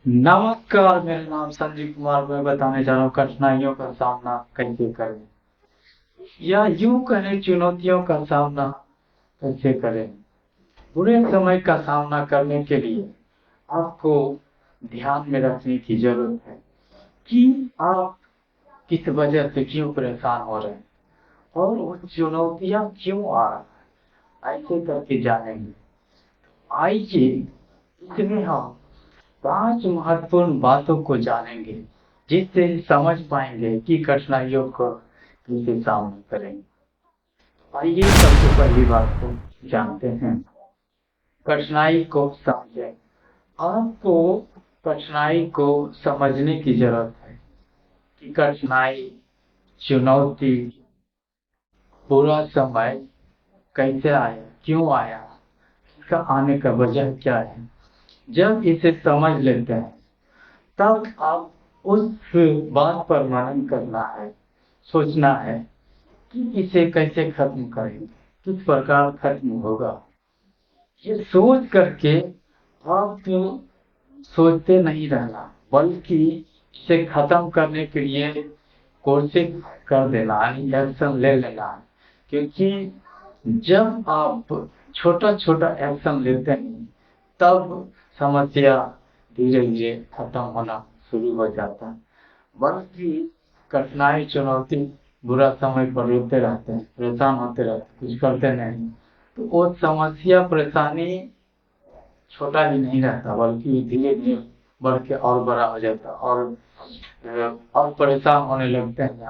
नमस्कार, मेरा नाम संजीव कुमार। मैं बताने जा रहा हूँ कठिनाइयों का सामना कैसे करें, या यूं कहें चुनौतियों का सामना कैसे करें। बुरे समय का सामना करने के लिए आपको ध्यान में रखने की जरूरत है कि आप किस वजह से क्यों परेशान हो रहे हैं और वो चुनौतियां क्यों आ रहा है, ऐसे करके जानेंगे। आइए, इसमें हम 5 महत्वपूर्ण बातों को जानेंगे, जिससे समझ पाएंगे कि कठिनाइयों को कैसे सामना करेंगे। आइए, सबसे पहली बात को जानते हैं। कठिनाई को समझें। आपको कठिनाई को समझने की जरूरत है कि कठिनाई, चुनौती, बुरा समय कैसे आया, क्यों आया, इसका आने का वजह क्या है। जब इसे समझ लेते हैं, तब आप उस बात पर मनन करना है, सोचना है कि इसे कैसे खत्म करेंगे, किस प्रकार खत्म होगा। ये सोच करके आप सोचते नहीं रहना, बल्कि इसे खत्म करने के लिए कोशिश कर देना, यानी एक्शन ले लेना। क्योंकि जब आप छोटा छोटा एक्शन लेते हैं, तब समस्या धीरे धीरे खत्म होना शुरू हो जाता है। बल्कि कठिनाई, चुनौती, बुरा समय पर रोते रहते हैं, परेशान होते रहते हैं, कुछ करते नहीं, तो वो समस्या, परेशानी छोटा ही नहीं रहता, बल्कि धीरे धीरे बढ़ के और बड़ा हो जाता है, और परेशान होने लगते हैं,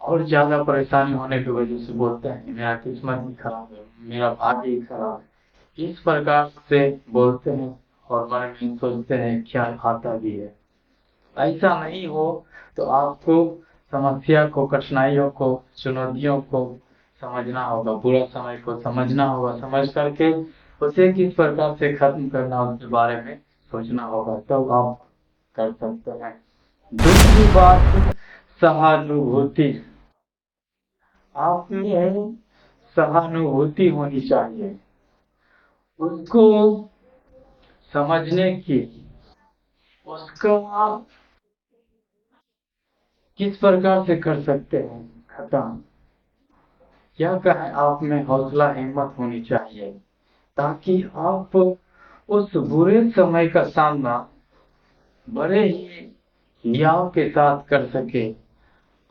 और ज्यादा परेशानी होने की वजह से बोलते हैं मेरा किस्मत ही खराब है, मेरा भाग्य ही खराब है। इस प्रकार से बोलते हैं और मन में सोचते हैं, क्या आता भी है। ऐसा नहीं हो तो आपको समस्या को, कठिनाइयों को, चुनौतियों को समझना होगा, बुरा समय को समझना होगा। समझ करके उसे किस प्रकार से खत्म करना, उसके बारे में सोचना होगा, तब आप कर सकते हैं। दूसरी बात, सहानुभूति। आप में सहानुभूति होनी चाहिए, उसको समझने की, उसका किस प्रकार से कर सकते हैं खत्म, क्या कहें, आप में हौसला, हिम्मत होनी चाहिए, ताकि आप उस बुरे समय का सामना बड़े ही हियाव के साथ कर सके।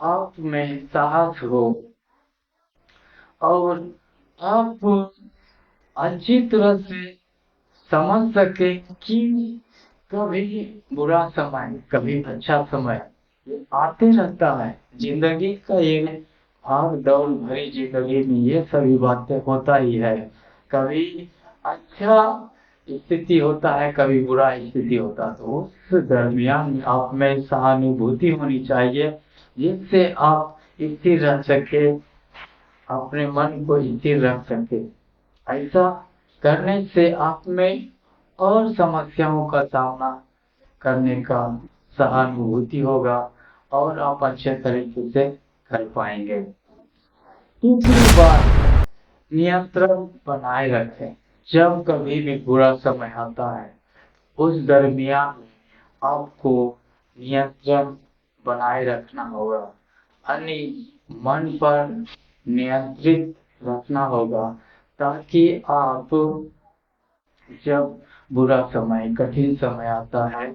आप में साहस हो और आप अच्छी तरह से समझ सके कि कभी बुरा समय, कभी अच्छा समय ये आते रहता है। जिंदगी का ये भाग दौड़ भरी जिंदगी में ये सभी बातें होता ही है। कभी अच्छा स्थिति होता है, कभी बुरा स्थिति होता है, तो उस दरमियान में आप में सहानुभूति होनी चाहिए, जिससे आप स्थिर रह सके, अपने मन को स्थिर रख सके। ऐसा करने से आप में और समस्याओं का सामना करने का सहानुभूति होगा और आप अच्छे तरीके से कर पाएंगे। तीसरी बात, नियंत्रण बनाए रखें। जब कभी भी बुरा समय आता है, उस दरमियान में आपको नियंत्रण बनाए रखना होगा, यानी मन पर नियंत्रित रखना होगा, ताकि आप जब बुरा समय, कठिन समय आता है,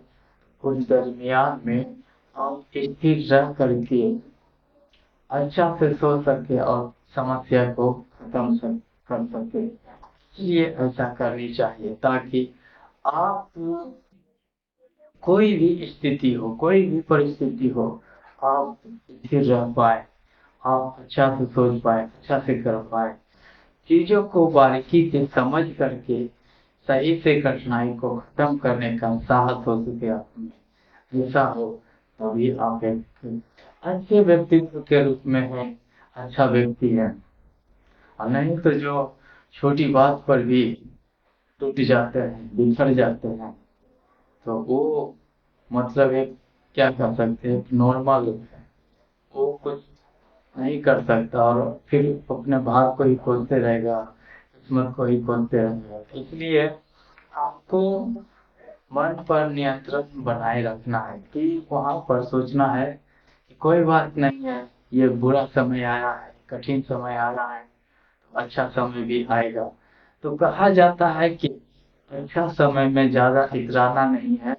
उस दरमियान में आप स्थिर रह करके अच्छा से सोच सके और समस्या को कर सके। इसलिए ऐसा करनी चाहिए, ताकि आप कोई भी स्थिति हो, कोई भी परिस्थिति हो, आप स्थिर रह पाए, आप अच्छा से सोच पाए, अच्छा से कर पाए, चीजों को बारीकी से समझ करके सही से कठिनाई को खत्म करने का साहस हो सके आप में। ऐसा हो तभी आप एक अच्छे व्यक्तित्व के रूप में है, अच्छा व्यक्ति है। और नहीं तो जो छोटी बात पर भी टूट जाते हैं, बिछड़ जाते हैं, तो वो मतलब एक, क्या कर सकते हैं, नॉर्मल है, वो कुछ नहीं कर सकता और फिर अपने भाग को ही खोजते रहेगा, किस्मत को ही खोजते रहेगा। इसलिए आपको मन पर नियंत्रण बनाए रखना है कि वहाँ पर सोचना है कि कोई बात नहीं है, ये बुरा समय आया है, कठिन समय आ रहा है, अच्छा समय भी आएगा। तो कहा जाता है कि अच्छा समय में ज़्यादा इतराना नहीं है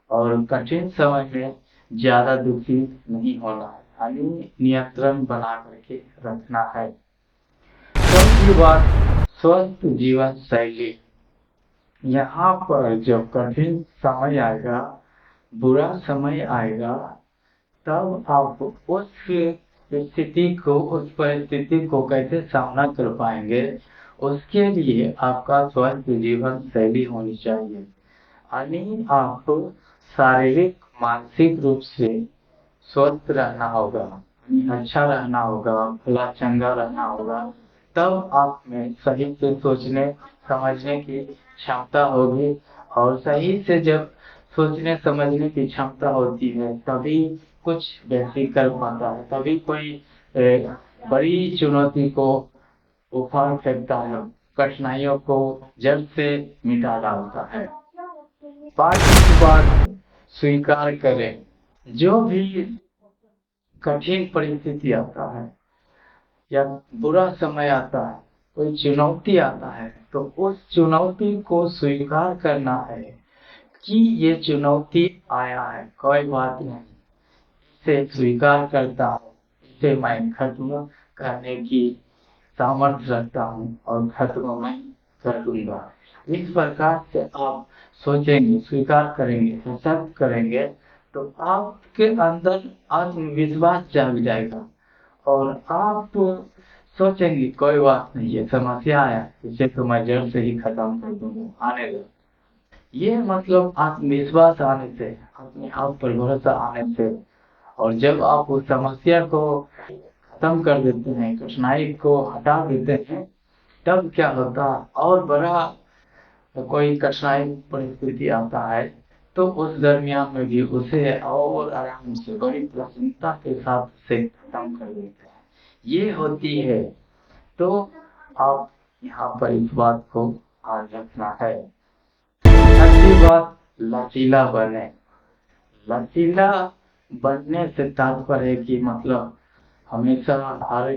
और कठिन समय में ज़्यादा दुखी नहीं होना है, यानी नियंत्रण बना करके रखना है। चौथी बात, स्वस्थ जीवन शैली। यहाँ पर जब कठिन समय आएगा, बुरा समय आएगा, तब आप उस स्थिति को, उस परिस्थिति को कैसे सामना कर पाएंगे, उसके लिए आपका स्वस्थ जीवन शैली होनी चाहिए। यानी आपको शारीरिक मानसिक रूप से स्वस्थ रहना होगा, अच्छा रहना होगा, खुला चंगा रहना होगा, तब आप में सही से सोचने समझने की क्षमता होगी। और सही से जब सोचने समझने की क्षमता होती है, तभी कुछ व्यक्ति कर पाता है, तभी कोई बड़ी चुनौती को उखाड़ फेंकता है, कठिनाइयों को जड़ से मिटा डालता है। पांचवी बात, स्वीकार करें। जो भी कठिन परिस्थिति आता है या बुरा समय आता है, कोई चुनौती आता है, तो उस चुनौती को स्वीकार करना है कि ये चुनौती आया है, कोई बात नहीं, इसे स्वीकार करता हूँ, इसे मैं खत्म करने की सामर्थ्य रखता हूँ और खत्म मैं कर दूंगा। इस प्रकार से आप सोचेंगे, स्वीकार करेंगे, एक्सेप्ट करेंगे, तो आपके अंदर आत्मविश्वास जाग जाएगा और आप सोचेंगे कोई बात नहीं, ये समस्या आया, इसे तो मैं जड़ से ही खत्म कर दूंगा, आने दो। ये मतलब आत्मविश्वास आने से, अपने आप पर भरोसा आने से। और जब आप उस समस्या को खत्म कर देते हैं, कठिनाई को हटा देते हैं, तब क्या होता, और बड़ा कोई कठिनाई परिस्थिति आता है, तो उस दरमियान में भी उसे और आराम से बड़ी प्रसन्नता के साथ उसे खत्म कर देते हैं। ये होती है। तो आप यहाँ पर इस बात को ध्यान रखना है। छठी बात, लचीला बने। लचीला बनने से तात्पर्य है कि मतलब हमेशा हर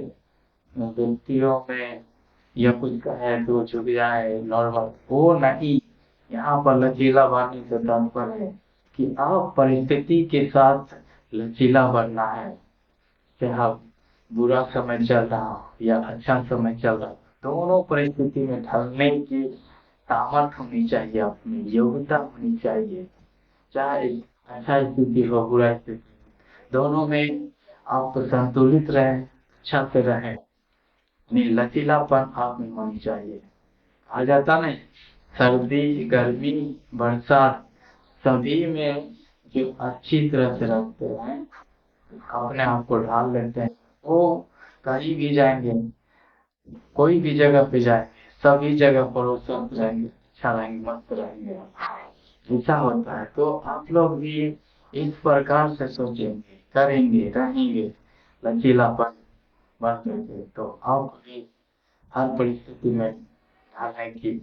व्यक्तियों में या कुछ कहे तो झुक जाए, नॉर्मल वो नहीं। यहाँ पर लचीला बनने से तात्पर्य है कि आप परिस्थिति के साथ लचीला बनना है। चाहे बुरा समय चल रहा हो या अच्छा समय चल रहा हो, दोनों परिस्थिति में ढलने की सामर्थ्य होनी चाहिए, अपनी योग्यता होनी चाहिए। चाहे अच्छा स्थिति हो, बुरा स्थिति, दोनों में आप संतुलित रहें, अच्छा से रहें। लचीलापन आप में होनी चाहिए। आ जाता नहीं, सर्दी गर्मी बरसात सभी में जो अच्छी तरह से रखते हैं, अपने आप को ढाल लेते हैं, वो कहीं भी जाएंगे, कोई भी जगह पे जाए, सभी जगह पर वो स्वस्थ रहेंगे, अच्छा रहेंगे, मस्त रहेंगे। ऐसा होता है। तो आप लोग भी इस प्रकार से सोचेंगे, करेंगे, रहेंगे लचीलापन बन करके, तो आप भी हर परिस्थिति में ढलने की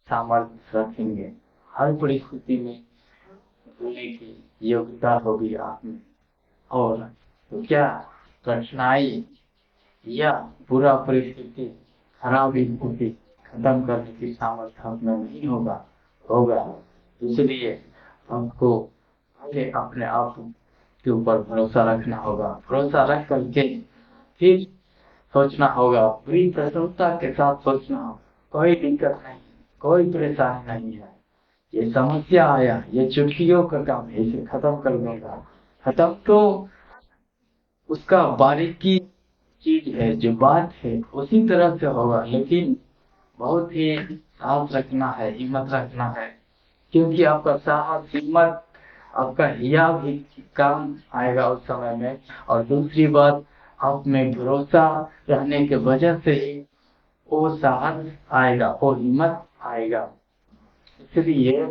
सामर्थ्य रखेंगे, हर परिस्थिति में ढलने की योग्यता होगी आप में। और तो क्या कठिनाई या बुरा परिस्थिति, खराब स्थिति खत्म करने की सामर्थ्य आप में नहीं होगा। इसलिए हमको पहले अपने आप के ऊपर भरोसा रखना होगा, भरोसा रख करके फिर सोचना होगा, पूरी प्रसन्नता के साथ सोचना होगा, कोई दिक्कत नहीं, कोई परेशानी नहीं है, ये समस्या आया, ये चुटकियों का काम है, इसे खत्म कर दूंगा। खत्म तो उसका बारीकी चीज है, जो बात है उसी तरह से होगा, लेकिन बहुत ही साहस रखना है, हिम्मत रखना है, क्योंकि आपका साहस, हिम्मत, आपका हिया भी काम आएगा उस समय में। और दूसरी बात, आप में भरोसा रहने के वजह से ही वो साहस आएगा, वो हिम्मत आएगा। इसलिए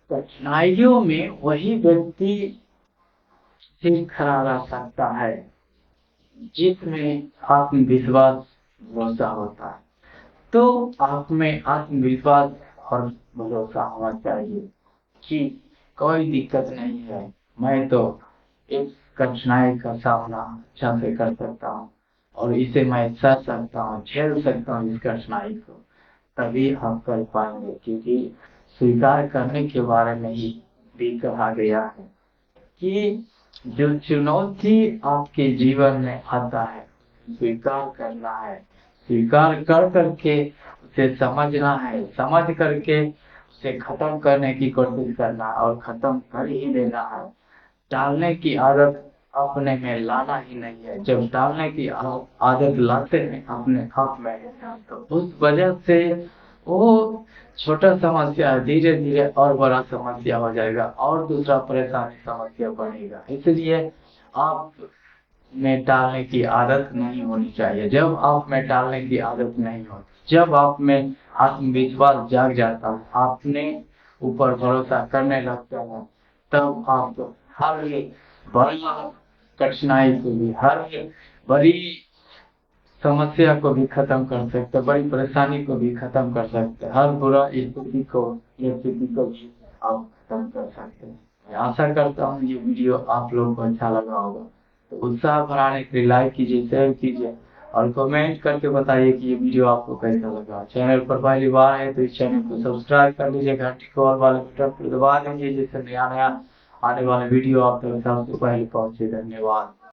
कठिनाइयों में वही व्यक्ति सिर खड़ा रह सकता है जिसमें आत्मविश्वास भरोसा होता है। तो आप में आत्मविश्वास और भरोसा होना चाहिए कि कोई दिक्कत नहीं है, मैं तो इस कठिनाई का सामना अच्छा से कर सकता हूँ और इसे मैं सह सकता हूँ, झेल सकता हूँ इस कठिनाई को। तभी हम कर पाएंगे, क्योंकि स्वीकार करने के बारे में ही भी कहा गया है कि जो चुनौती आपके जीवन में आता है, स्वीकार करना है, स्वीकार कर करके उसे समझना है, समझ करके उसे खत्म करने की कोशिश करना है और खत्म कर ही देना है। टालने की आदत अपने में लाना ही नहीं है। जब टालने की आदत लाते हैं अपने आप में, तो उस वजह से वो छोटा समस्या धीरे धीरे और बड़ा समस्या हो जाएगा और दूसरा परेशानी समस्या बढ़ेगा। इसलिए आप में टालने की आदत नहीं होनी चाहिए। जब आप में टालने की आदत नहीं होती, जब आप में आत्मविश्वास जाग जाता है, अपने ऊपर भरोसा करने लगते हैं, तब आप हर एक बड़ी कठिनाई को भी, हर एक बड़ी समस्या को भी खत्म कर सकते हैं, बड़ी परेशानी को भी खत्म कर सकते हैं, हर बुरा स्थिति को भी आप खत्म कर सकते हैं। मैं आशा करता हूँ ये वीडियो आप लोगों को अच्छा लगा होगा। तो उत्साह बढ़ाने के लिए लाइक कीजिए, शेयर कीजिए और कमेंट करके बताइए कि ये वीडियो आपको कैसा लगा। चैनल पर पहली बार है तो इस चैनल को सब्सक्राइब कर लीजिए, घंटी को ऑल वाले बटन पर दबा दीजिए, जिससे नया नया आने वाला वीडियो आप तक सबसे पहले पहुंचे। धन्यवाद।